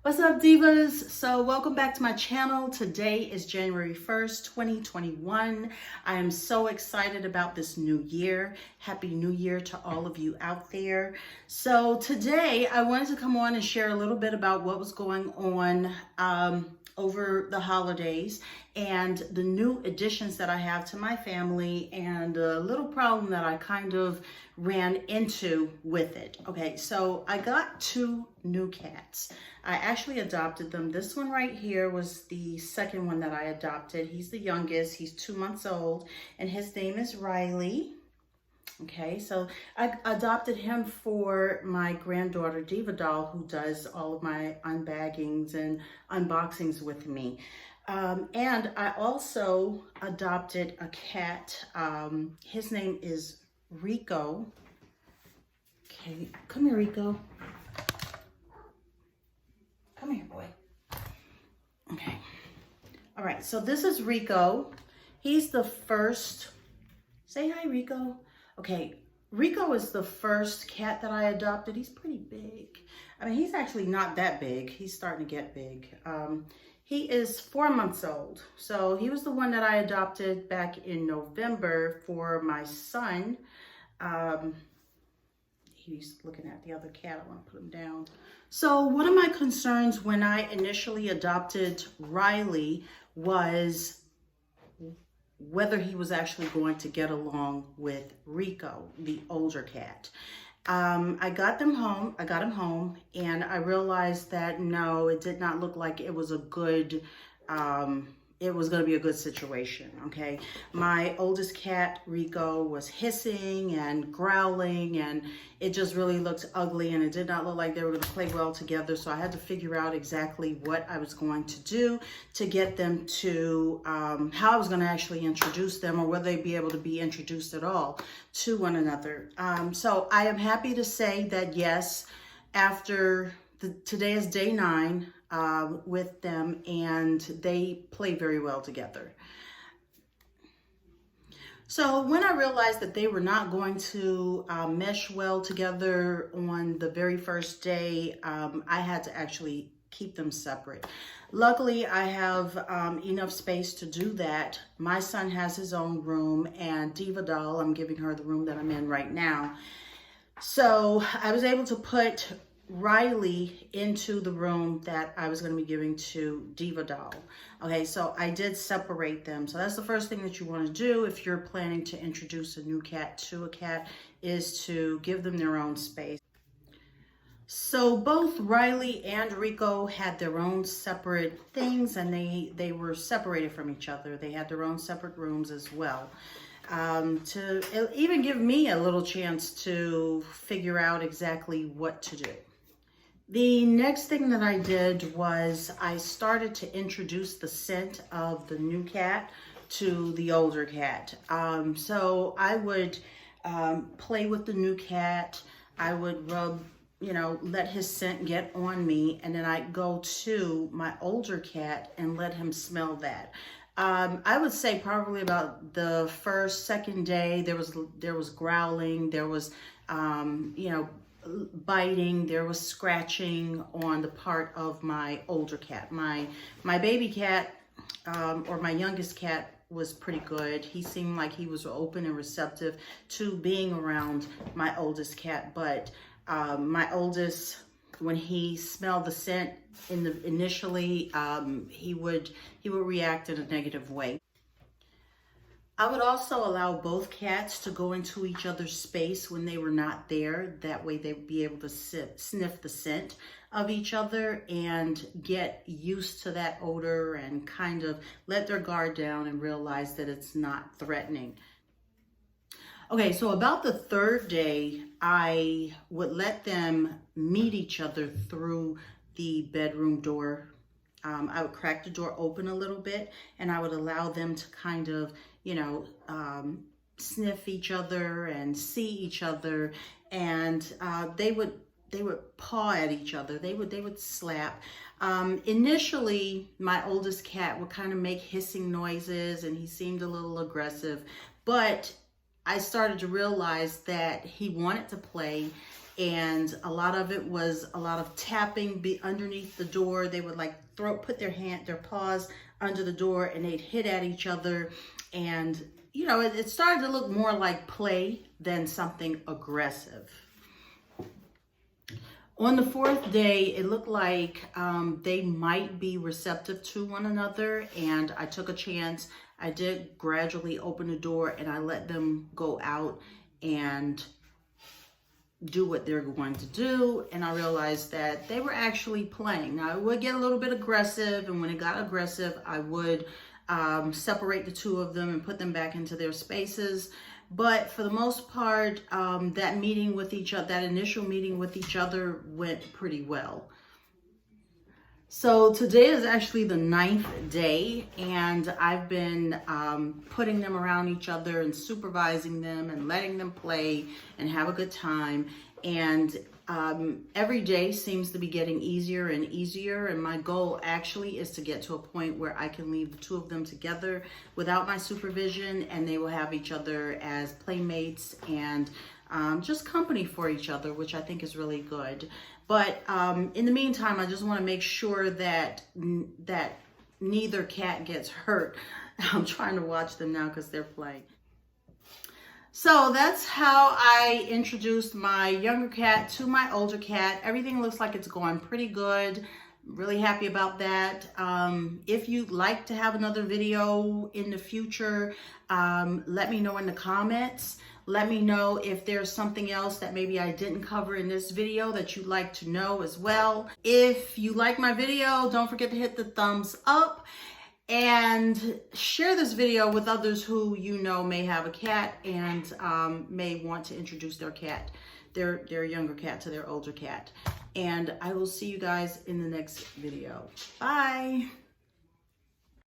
What's up, divas? So welcome back to my channel. Today is January 1st, 2021. I am so excited about this new year. Happy New Year to all of you out there. So today I wanted to come on and share a little bit about what was going on over the holidays and the new additions that I have to my family and a little problem that I kind of ran into with it. Okay, so I got two new cats. I actually adopted them. This one right here was the second one that I adopted. He's the youngest. He's 2 months old and his name is Riley. Okay, so I adopted him for my granddaughter, Diva Doll, who does all of my unbaggings and unboxings with me. And I also adopted a cat. His name is Rico. Okay, come here, Rico. Come here, boy. Okay. All right, so this is Rico. He's the first. Say hi, Rico. Okay, Rico is the first cat that I adopted. He's pretty big. I mean, he's actually not that big. He's starting to get big. He is 4 months old. So he was the one that I adopted back in November for my son. He's looking at the other cat. I want to put him down. So one of my concerns when I initially adopted Riley was whether he was actually going to get along with Rico, the older cat. I got him home, and I realized that no, it did not look like it was a good, it was going to be a good situation, okay? My oldest cat, Rico, was hissing and growling, and it just really looked ugly, and it did not look like they were going to play well together, so I had to figure out exactly what I was going to do to get them to, how I was going to actually introduce them, or whether they'd be able to be introduced at all to one another. So I am happy to say that yes, after today is day 9, with them, and they play very well together. So when I realized that they were not going to mesh well together on the very first day, I had to actually keep them separate. Luckily, I have enough space to do that. My son has his own room, and Diva Doll, I'm giving her the room that I'm in right now. So I was able to put Riley into the room that I was going to be giving to Diva Doll. Okay, so I did separate them. So that's the first thing that you want to do if you're planning to introduce a new cat to a cat, is to give them their own space. So both Riley and Rico had their own separate things, and they were separated from each other. They had their own separate rooms as well. To even give me a little chance to figure out exactly what to do. The next thing that I did was I started to introduce the scent of the new cat to the older cat. So I would play with the new cat. I would rub, let his scent get on me, and then I'd go to my older cat and let him smell that. I would say probably about the second day, there was growling, there was, biting, there was scratching on the part of my older cat. My baby cat, or my youngest cat, was pretty good. He seemed like he was open and receptive to being around my oldest cat, but my oldest, when he smelled the scent initially, he would react in a negative way. I would also allow both cats to go into each other's space when they were not there. That way they'd be able to sniff the scent of each other and get used to that odor and kind of let their guard down and realize that it's not threatening. Okay, so about the third day, I would let them meet each other through the bedroom door. I would crack the door open a little bit, and I would allow them to kind of, sniff each other and see each other, and they would paw at each other. They would slap. Initially, my oldest cat would kind of make hissing noises, and he seemed a little aggressive, but I started to realize that he wanted to play, and a lot of it was a lot of tapping underneath the door. They would like put their paws under the door, and they'd hit at each other. And you know, it started to look more like play than something aggressive. On the 4th day, it looked like they might be receptive to one another, and I took a chance. I did gradually open the door, and I let them go out and do what they're going to do, and I realized that they were actually playing. Now, it would get a little bit aggressive, and when it got aggressive, I would separate the two of them and put them back into their spaces. But for the most part, that meeting with each other, that initial meeting with each other went pretty well. So today is actually the 9th day, and I've been putting them around each other and supervising them and letting them play and have a good time. And every day seems to be getting easier and easier. And my goal actually is to get to a point where I can leave the two of them together without my supervision, and they will have each other as playmates and just company for each other, which I think is really good. But in the meantime, I just want to make sure that neither cat gets hurt. I'm trying to watch them now because they're playing. So that's how I introduced my younger cat to my older cat. Everything looks like it's going pretty good. Really happy about that. If you'd like to have another video in the future, let me know in the comments. Let me know if there's something else that maybe I didn't cover in this video that you'd like to know as well. If you like my video, don't forget to hit the thumbs up and share this video with others who you know may have a cat and may want to introduce their cat, their younger cat, to their older cat. And I will see you guys in the next video. Bye.